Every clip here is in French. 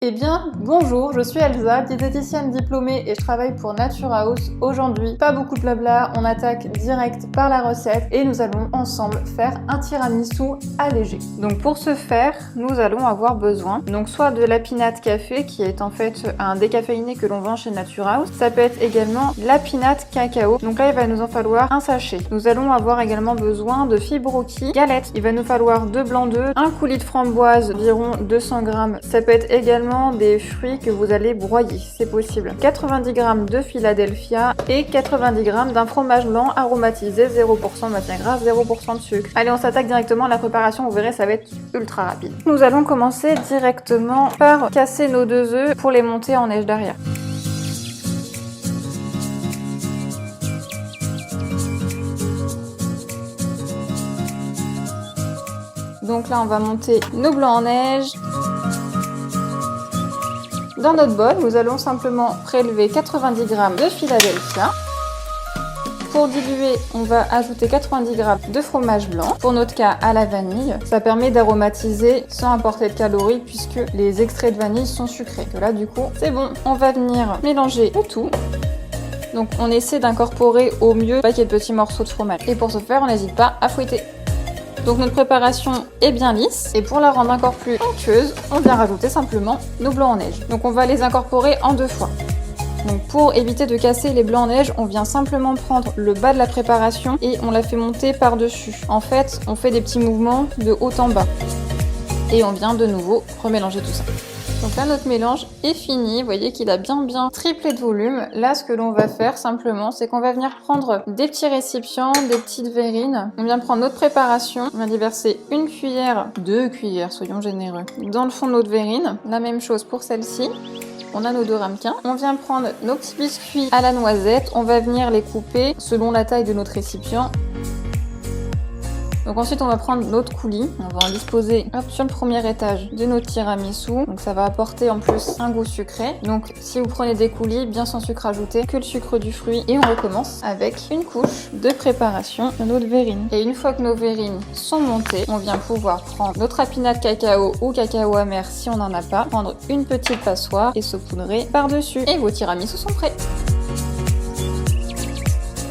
Eh bien, bonjour, je suis Elsa, diététicienne diplômée et je travaille pour Nature House. Aujourd'hui, pas beaucoup de blabla, on attaque direct par la recette et nous allons ensemble faire un tiramisu allégé. Donc pour ce faire, nous allons avoir besoin soit de la peanut café qui est en fait un décaféiné que l'on vend chez Nature House. Ça peut être également la peanut cacao. Donc là, il va nous en falloir un sachet. Nous allons avoir également besoin de fibroki galette. Il va nous falloir 2 blancs d'œufs, un coulis de framboise, environ 200 g. Ça peut être également des fruits que vous allez broyer, c'est possible. 90 g de Philadelphia et 90 g d'un fromage blanc aromatisé, 0% matière grasse, 0% de sucre. Allez, on s'attaque directement à la préparation, vous verrez, ça va être ultra rapide. Nous allons commencer directement par casser nos 2 œufs pour les monter en neige derrière. Donc là, on va monter nos blancs en neige. Dans notre bol, nous allons simplement prélever 90 g de Philadelphia. Pour diluer, on va ajouter 90 g de fromage blanc, pour notre cas à la vanille. Ça permet d'aromatiser sans apporter de calories puisque les extraits de vanille sont sucrés. Et là, du coup, c'est bon. On va venir mélanger le tout. Donc on essaie d'incorporer au mieux un paquet de petits morceaux de fromage. Et pour ce faire, on n'hésite pas à fouetter. Donc notre préparation est bien lisse et pour la rendre encore plus onctueuse, on vient rajouter simplement nos blancs en neige. Donc on va les incorporer en 2 fois. Donc pour éviter de casser les blancs en neige, on vient simplement prendre le bas de la préparation et on la fait monter par-dessus. En fait, on fait des petits mouvements de haut en bas. Et on vient de nouveau remélanger tout ça. Donc là, notre mélange est fini. Vous voyez qu'il a bien triplé de volume. Là, ce que l'on va faire simplement, c'est qu'on va venir prendre des petits récipients, des petites verrines. On vient prendre notre préparation. On va déverser 1 cuillère, 2 cuillères, soyons généreux, dans le fond de notre verrine. La même chose pour celle-ci. On a nos 2 ramequins. On vient prendre nos petits biscuits à la noisette. On va venir les couper selon la taille de notre récipient. Donc ensuite, on va prendre notre coulis. On va en disposer sur le premier étage de notre tiramisu. Donc ça va apporter en plus un goût sucré. Donc si vous prenez des coulis, bien sans sucre ajouté, que le sucre du fruit. Et on recommence avec une couche de préparation de notre verrine. Et une fois que nos verrines sont montées, on vient pouvoir prendre notre peanut cacao ou cacao amer si on n'en a pas. Prendre une petite passoire et saupoudrer par-dessus. Et vos tiramisus sont prêts.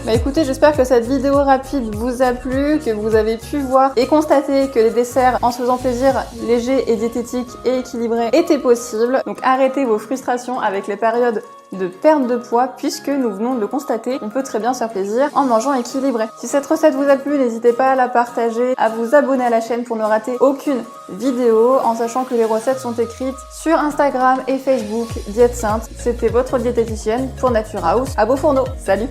Bah écoutez, j'espère que cette vidéo rapide vous a plu, que vous avez pu voir et constater que les desserts, en se faisant plaisir, légers et diététiques et équilibrés, étaient possibles. Donc arrêtez vos frustrations avec les périodes de perte de poids puisque nous venons de le constater, on peut très bien se faire plaisir en mangeant équilibré. Si cette recette vous a plu, n'hésitez pas à la partager, à vous abonner à la chaîne pour ne rater aucune vidéo, en sachant que les recettes sont écrites sur Instagram et Facebook. Diète Sainte, c'était votre diététicienne pour Nature House. À vos fourneaux, salut!